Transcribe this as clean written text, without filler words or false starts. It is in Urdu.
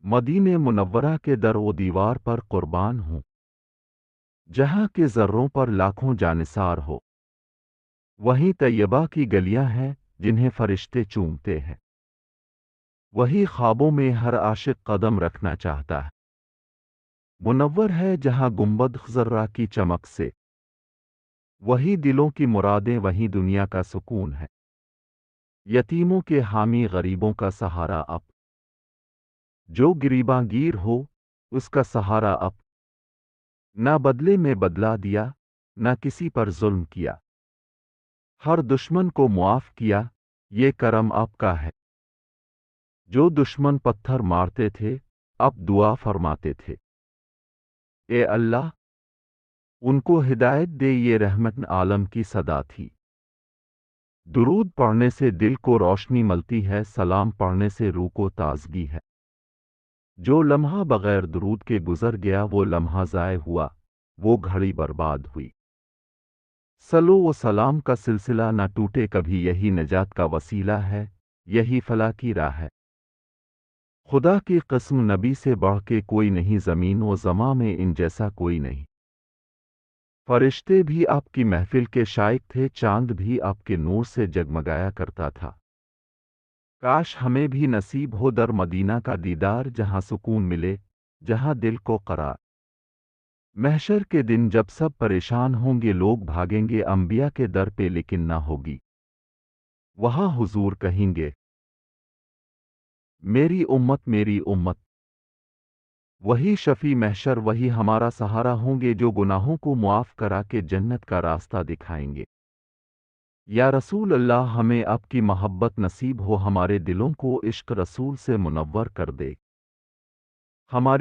مدینہ منورہ کے در و دیوار پر قربان ہوں، جہاں کے ذروں پر لاکھوں جانثار ہو۔ وہیں طیبہ کی گلیاں ہیں جنہیں فرشتے چومتے ہیں، وہی خوابوں میں ہر عاشق قدم رکھنا چاہتا ہے۔ منور ہے جہاں گنبد خضرا کی چمک سے، وہی دلوں کی مرادیں، وہی دنیا کا سکون ہے۔ یتیموں کے حامی، غریبوں کا سہارا اب، جو گریباں گیر ہو اس کا سہارا اب۔ نہ بدلے میں بدلہ دیا، نہ کسی پر ظلم کیا، ہر دشمن کو معاف کیا، یہ کرم آپ کا ہے۔ جو دشمن پتھر مارتے تھے اب دعا فرماتے تھے، اے اللہ ان کو ہدایت دے، یہ رحمت عالم کی صدا تھی۔ درود پڑھنے سے دل کو روشنی ملتی ہے، سلام پڑھنے سے روح کو تازگی ہے۔ جو لمحہ بغیر درود کے گزر گیا، وہ لمحہ ضائع ہوا، وہ گھڑی برباد ہوئی۔ صلو و سلام کا سلسلہ نہ ٹوٹے کبھی، یہی نجات کا وسیلہ ہے، یہی فلاح کی راہ ہے۔ خدا کی قسم نبی سے بڑھ کے کوئی نہیں، زمین و زماں میں ان جیسا کوئی نہیں۔ فرشتے بھی آپ کی محفل کے شائق تھے، چاند بھی آپ کے نور سے جگمگایا کرتا تھا۔ کاش ہمیں بھی نصیب ہو در مدینہ کا دیدار، جہاں سکون ملے، جہاں دل کو قرار۔ محشر کے دن جب سب پریشان ہوں گے، لوگ بھاگیں گے انبیاء کے در پہ، لیکن نہ ہوگی وہاں حضور کہیں گے میری امت میری امت۔ وہی شفیع محشر، وہی ہمارا سہارا ہوں گے، جو گناہوں کو معاف کرا کے جنت کا راستہ دکھائیں گے۔ یا رسول اللہ، ہمیں آپ کی محبت نصیب ہو، ہمارے دلوں کو عشق رسول سے منور کر دے۔ ہماری